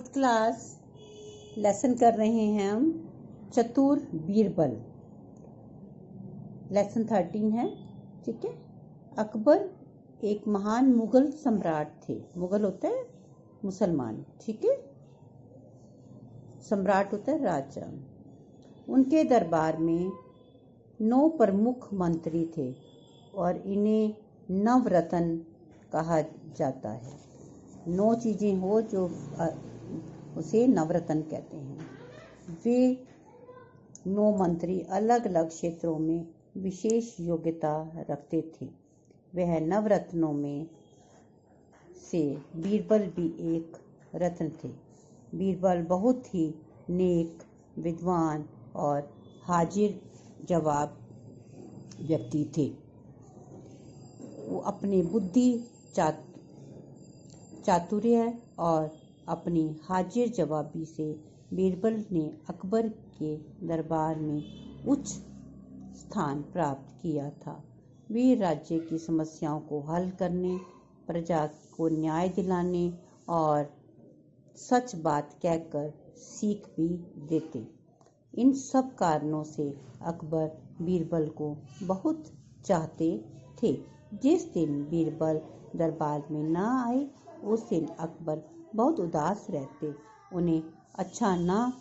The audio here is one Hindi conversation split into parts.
फोर्थ क्लास लेसन कर रहे हैं हम चतुर बीरबल। लेसन 13 है। ठीक है। अकबर एक महान मुगल सम्राट थे। मुगल होता है मुसलमान। ठीक है। सम्राट होता है राजा। उनके दरबार में 9 प्रमुख मंत्री थे और इन्हें नवरत्न कहा जाता है। 9 चीजें हो जो उसे नवरत्न कहते हैं। वे 9 मंत्री अलग अलग क्षेत्रों में विशेष योग्यता रखते थे। वह नवरत्नों में से बीरबल भी एक रत्न थे। बीरबल बहुत ही नेक, विद्वान और हाजिर जवाब व्यक्ति थे। वो अपने बुद्धि, चातुर्य और अपनी हाजिर जवाबी से बीरबल ने अकबर के दरबार में उच्च स्थान प्राप्त किया था। वे राज्य की समस्याओं को हल करने, प्रजा को न्याय दिलाने और सच बात कहकर सीख भी देते। इन सब कारणों से अकबर बीरबल को बहुत चाहते थे। जिस दिन बीरबल दरबार में न आए उस दिन अकबर बहुत उदास रहते। उन्हें अच्छा न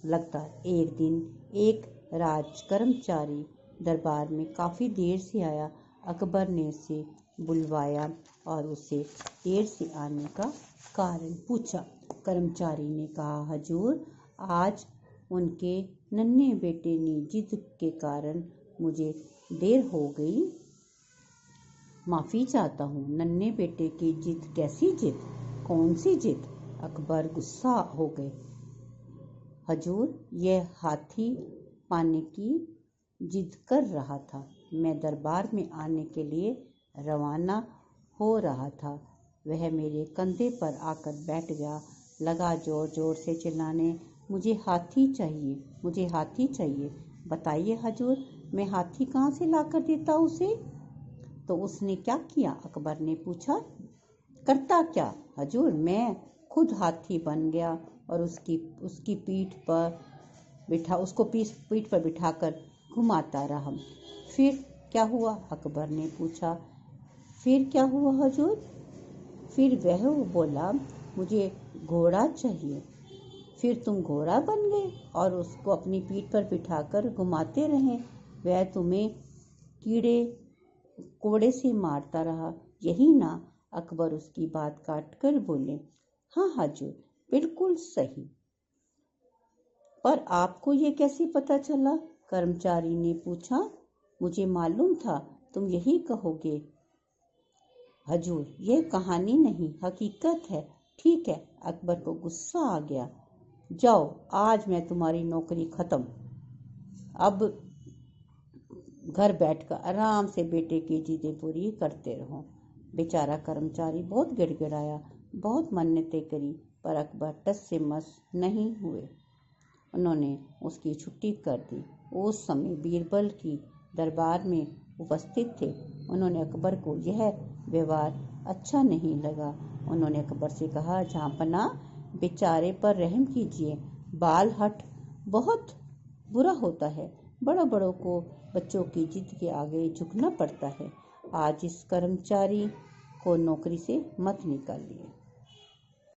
लगता। एक दिन एक राज कर्मचारी दरबार में काफी देर से आया। अकबर ने उसे बुलवाया और उससे देर से आने का कारण पूछा। कर्मचारी ने कहा, हजूर, आज उनके नन्हे बेटे ने जिद के कारण मुझे देर हो गई। माफी चाहता हूँ। नन्हे बेटे की जिद? कैसी जिद? कौन सी जिद? अकबर गुस्सा हो गए। हजूर, यह हाथी पाने की जिद कर रहा था। मैं दरबार में आने के लिए रवाना हो रहा था। वह मेरे कंधे पर आकर बैठ गया, लगा जोर जोर से चिल्लाने, मुझे हाथी चाहिए, मुझे हाथी चाहिए। बताइए हजूर, मैं हाथी कहाँ से लाकर देता उसे? तो उसने क्या किया? अकबर ने पूछा। करता क्या हजूर, मैं खुद हाथी बन गया और उसकी पीठ पर बिठाकर घुमाता रहा। फिर क्या हुआ? अकबर ने पूछा। फिर क्या हुआ हजूर? फिर वह बोला, मुझे घोड़ा चाहिए। फिर तुम घोड़ा बन गए और उसको अपनी पीठ पर बिठाकर घुमाते रहे। वह तुम्हें कीड़े कोड़े से मारता रहा, यही ना? अकबर उसकी बात काट कर बोले, हाँ हजूर, बिल्कुल सही। पर आपको ये कैसे पता चला? कर्मचारी ने पूछा। मुझे मालूम था तुम यही कहोगे हजूर, यह कहानी नहीं, हकीकत है। ठीक है। अकबर को गुस्सा आ गया। जाओ, आज मैं तुम्हारी नौकरी खत्म। अब घर बैठकर आराम से बेटे की जिदें पूरी करते रहो। बेचारा कर्मचारी बहुत गिड़गिड़ाया, बहुत मन्नतें करी, पर अकबर टस से मस नहीं हुए। उन्होंने उसकी छुट्टी कर दी। उस समय बीरबल की दरबार में उपस्थित थे। उन्होंने अकबर को यह व्यवहार अच्छा नहीं लगा। उन्होंने अकबर से कहा, जहाँपनाह, बेचारे पर रहम कीजिए। बाल हट बहुत बुरा होता है। बड़ों को बच्चों की जिद के आगे झुकना पड़ता है। आज इस कर्मचारी को नौकरी से मत निकालिए।